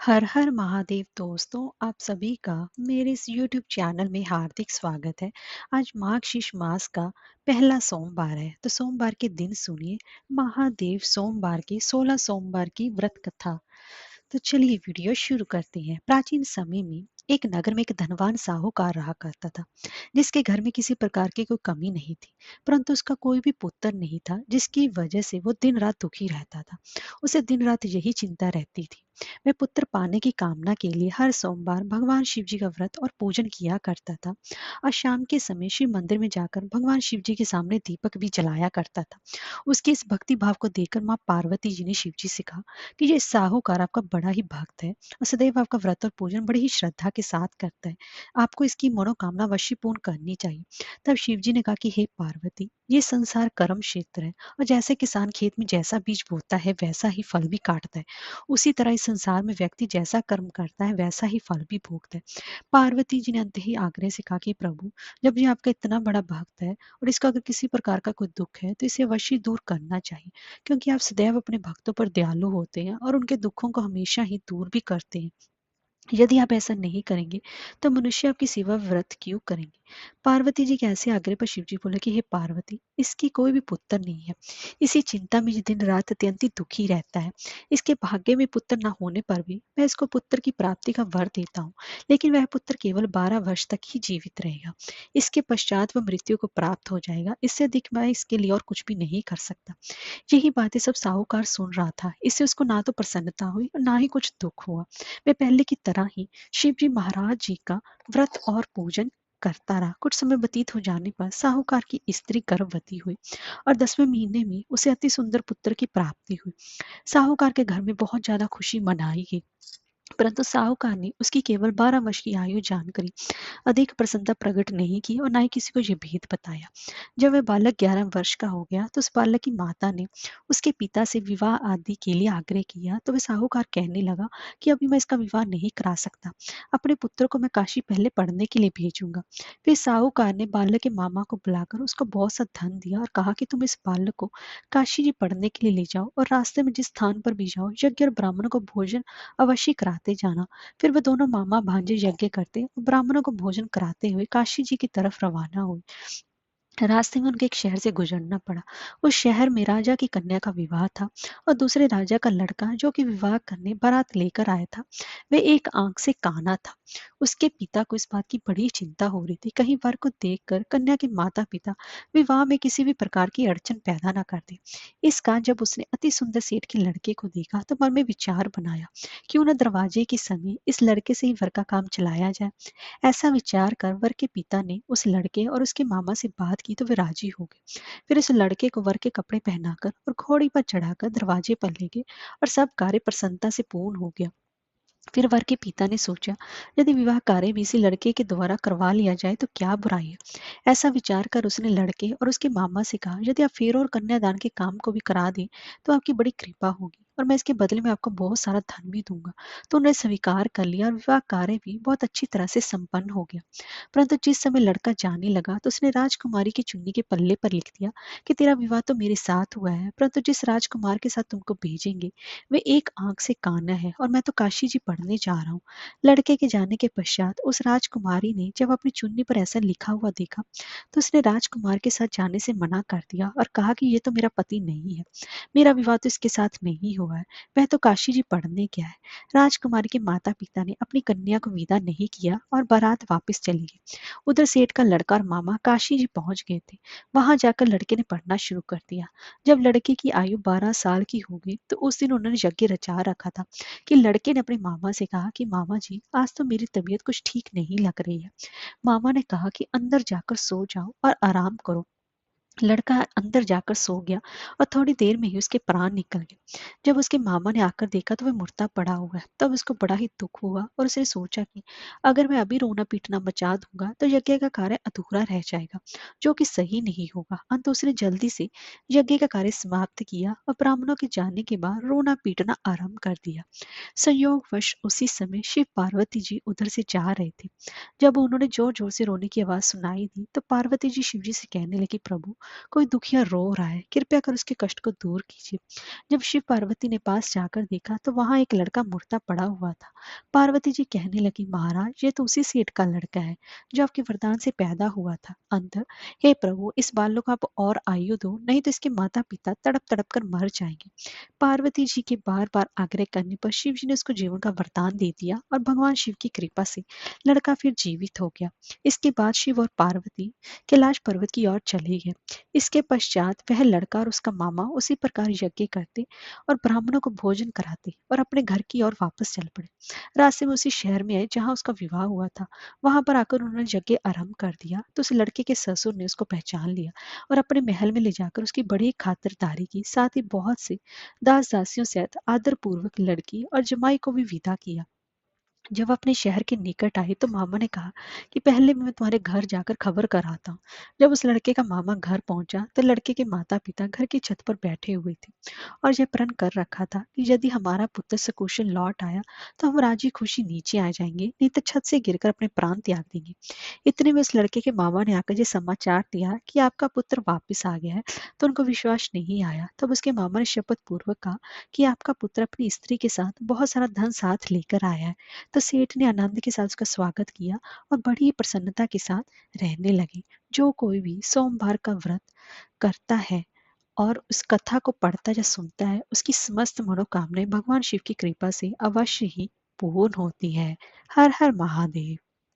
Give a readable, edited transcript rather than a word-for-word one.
हर हर महादेव दोस्तों, आप सभी का मेरे इस यूट्यूब चैनल में हार्दिक स्वागत है। आज मार्गशीर्ष मास का पहला सोमवार है, तो सोमवार के दिन सुनिए महादेव सोमवार की 16 सोमवार की व्रत कथा। तो चलिए वीडियो शुरू करते हैं। प्राचीन समय में एक नगर में एक धनवान साहूकार रहा करता था, जिसके घर में किसी प्रकार की कोई कमी नहीं थी, परंतु उसका कोई भी पुत्र नहीं था, जिसकी वजह से वो दिन रात दुखी रहता था। उसे दिन रात यही चिंता रहती थी। वह पुत्र पाने की कामना के लिए हर सोमवार भगवान शिव जी का व्रत और पूजन किया करता था और शाम के समय शिव मंदिर में जाकर भगवान शिव जी के सामने दीपक भी जलाया करता था। उसके इस भक्ति भाव को देखकर माँ पार्वती जी ने शिव जी से कहा कि ये साहूकार आपका बड़ा ही भक्त है और सदैव आपका व्रत और पूजन बड़ी ही श्रद्धा के साथ करता है। आपको इसकी मनोकामना अवश्य पूर्ण करनी चाहिए। तब शिव जी ने कहा कि हे पार्वती, ये संसार कर्म क्षेत्र है और जैसे किसान खेत में जैसा बीज बोता है वैसा ही फल भी काटता है, उसी तरह इस संसार में व्यक्ति जैसा कर्म करता है वैसा ही फल भी भोगता है। पार्वती जी ने अंत ही आग्रह से कहा कि प्रभु, जब ये आपका इतना बड़ा भक्त है और इसका अगर किसी प्रकार का कोई दुख है तो इसे अवश्य दूर करना चाहिए, क्योंकि आप सदैव अपने भक्तों पर दयालु होते हैं और उनके दुखों को हमेशा ही दूर भी करते हैं। यदि आप ऐसा नहीं करेंगे तो मनुष्य आपकी सेवा व्रत क्यों करेंगे। पार्वती जी के ऐसे आग्रह पर शिव जी बोले कि हे पार्वती, इसकी कोई भी पुत्र नहीं है। इसी चिंता में ये दिन रात अत्यंत ही दुखी रहता है। इसके भाग्य में पुत्र न होने पर भी मैं इसको पुत्र की प्राप्ति का वर देता हूँ, लेकिन वह पुत्र केवल 12 वर्ष तक ही जीवित रहेगा। इसके पश्चात वह मृत्यु को प्राप्त हो जाएगा। इससे अधिक मैं इसके लिए और कुछ भी नहीं कर सकता। यही बातें सब साहूकार सुन रहा था। इससे उसको ना तो प्रसन्नता हुई और ना ही कुछ दुख हुआ। वह पहले की तरह ही शिव जी महाराज जी का व्रत और पूजन करता रहा। कुछ समय व्यतीत हो जाने पर साहूकार की स्त्री गर्भवती हुई और 10वें महीने में उसे अति सुंदर पुत्र की प्राप्ति हुई। साहूकार के घर में बहुत ज्यादा खुशी मनाई गई, परंतु साहूकार ने उसकी केवल 12 वर्ष की आयु जानकर अधिक प्रसन्नता प्रकट नहीं की और ना ही किसी को ये भेद बताया। जब वह बालक 11 वर्ष का हो गया तो उस बालक की माता ने उसके पिता से विवाह आदि के लिए आग्रह किया, तो वह साहूकार कहने लगा कि अभी मैं इसका विवाह नहीं करा सकता। अपने पुत्र को मैं काशी पहले पढ़ने के लिए भेजूंगा। फिर साहूकार ने बालक के मामा को बुलाकर उसको बहुत सा धन दिया और कहा कि तुम इस बालक को काशी जी पढ़ने के लिए ले जाओ और रास्ते में जिस स्थान पर भी जाओ यज्ञ और ब्राह्मणों को भोजन अवश्य कराते जाना। फिर वह दोनों मामा भांजे यज्ञ करते और ब्राह्मणों को भोजन कराते हुए काशी जी की तरफ रवाना हुए। रास्ते में उनके एक शहर से गुजरना पड़ा। उस शहर में राजा की कन्या का विवाह था और दूसरे राजा का लड़का जो कि विवाह करने बारात लेकर आया था, वह एक आंख से काना था। उसके पिता को इस बात की बड़ी चिंता हो रही थी, कहीं वर को देखकर कन्या के माता पिता विवाह में किसी भी प्रकार की अड़चन पैदा न कर दे। इस कारण जब उसने अति सुंदर सेठ के लड़के को देखा तो मन में विचार बनाया, क्यों न दरवाजे के समय इस लड़के से ही वर का काम चलाया जाए। ऐसा विचार कर वर के पिता ने उस लड़के और उसके मामा से बात की तो वे राजी हो गए। फिर इस लड़के को वर के कपड़े पहनाकर और घोड़ी पर चढ़ाकर दरवाजे पर ले गए और सब कार्य प्रसन्नता से पूर्ण हो गया। फिर वर के पिता ने सोचा, यदि विवाह कार्य भी इसी लड़के के द्वारा करवा लिया जाए तो क्या बुराई है। ऐसा विचार कर उसने लड़के और उसके मामा से कहा, यदि आप फेरों और कन्यादान के काम को भी करा दें तो आपकी बड़ी कृपा होगी और मैं इसके बदले में आपको बहुत सारा धन भी दूंगा। तो उन्होंने स्वीकार कर लिया और विवाह कार्य भी बहुत अच्छी तरह से संपन्न हो गया। परंतु जिस समय लड़का जाने लगा तो उसने राजकुमारी की चुन्नी के पल्ले पर लिख दिया कि तेरा विवाह तो मेरे साथ हुआ है, परंतु जिस राजकुमार के साथ तुमको भेजेंगे वे एक आंख से काना है और मैं तो काशी जी पढ़ने जा रहा हूँ। लड़के के जाने के पश्चात उस राजकुमारी ने जब अपनी चुन्नी पर ऐसा लिखा हुआ देखा तो उसने राजकुमार के साथ जाने से मना कर दिया और कहा कि ये तो मेरा पति नहीं है, मेरा विवाह तो इसके साथ नहीं हुआ है, वह तो काशी जी पढ़ने गया है। राजकुमारी के माता पिता ने अपनी कन्या को विदा नहीं किया और बारात वापस चली गई। उधर सेठ का लड़का और मामा काशी जी पहुंच गए थे। वहां जाकर लड़के ने पढ़ना शुरू कर दिया। जब लड़के की आयु 12 साल की हो गई तो उस दिन उन्होंने यज्ञ रचा रखा था कि लड़के ने अपने मामा से कहा कि मामा जी, आज तो मेरी तबीयत कुछ ठीक नहीं लग रही है। मामा ने कहा कि अंदर जाकर सो जाओ और आराम करो। लड़का अंदर जाकर सो गया और थोड़ी देर में ही उसके प्राण निकल गए। जब उसके मामा ने आकर देखा तो वह मुर्दा पड़ा हुआ है, तब उसको बड़ा ही दुख हुआ और उसने सोचा कि अगर मैं अभी रोना पीटना मचा दूंगा तो यज्ञ का कार्य अधूरा रह जाएगा, जो कि सही नहीं होगा। अंत उसने जल्दी से यज्ञ का कार्य समाप्त किया और ब्राह्मणों के जाने के बाद रोना पीटना आरंभ कर दिया। संयोगवश उसी समय शिव पार्वती जी उधर से जा रहे थे। जब उन्होंने जोर जोर से रोने की आवाज सुनाई दी तो पार्वती जी शिव जी से कहने लगी, प्रभु, कोई दुखिया रो रहा है, कृपया कर उसके कष्ट को दूर कीजिए। जब शिव पार्वती ने पास जाकर देखा तो वहां एक लड़का मुर्दा पड़ा हुआ था। पार्वती जी कहने लगी, महाराज ये तो उसी सेठ का लड़का है जो आपके वरदान से पैदा हुआ था। अंत, हे प्रभु इस बालक को आप और आयु दो, नहीं तो इसके माता पिता तड़प तड़प कर मर जाएंगे। पार्वती जी के बार बार आग्रह करने पर शिव जी ने उसको जीवन का वरदान दे दिया और भगवान शिव की कृपा से लड़का फिर जीवित हो गया। इसके बाद शिव और पार्वती कैलाश पर्वत की ओर चले गए। इसके पश्चात वह लड़का और उसका मामा उसी प्रकार यज्ञ करते और ब्राह्मणों को भोजन कराते और अपने घर की ओर वापस चल पड़े। रास्ते में उसी शहर में आए जहाँ उसका विवाह हुआ था। वहां पर आकर उन्होंने यज्ञ आरंभ कर दिया तो उस लड़के के ससुर ने उसको पहचान लिया और अपने महल में ले जाकर उसकी बड़ी खातिरदारी की, साथ ही बहुत से दास दासियों सहित आदरपूर्वक लड़की और जमाई को भी विदा किया। जब अपने शहर के निकट आई तो मामा ने कहा कि पहले मैं तुम्हारे घर जाकर खबर कराता हूँ। जब उस लड़के का मामा घर पहुंचा तो लड़के के माता पिता घर की छत पर बैठे हुए थे और यह प्रण कर रखा था कि यदि हमारा पुत्र सकुशल लौट आया तो हम राजी खुशी नीचे आ जाएंगे, नहीं तो छत से गिरकर अपने प्राण त्याग देंगे। इतने में उस लड़के के मामा ने आकर ये समाचार दिया कि आपका पुत्र वापस आ गया है। तो उनको विश्वास नहीं आया। तब उसके मामा ने शपथ पूर्वक कहा कि आपका पुत्र अपनी स्त्री के साथ बहुत सारा धन साथ लेकर आया है। तो सेठ ने आनंद के साथ उसका स्वागत किया और बड़ी ही प्रसन्नता के साथ रहने लगे। जो कोई भी सोमवार का व्रत करता है और उस कथा को पढ़ता या सुनता है, उसकी समस्त मनोकामनाएं भगवान शिव की कृपा से अवश्य ही पूर्ण होती है। हर हर महादेव।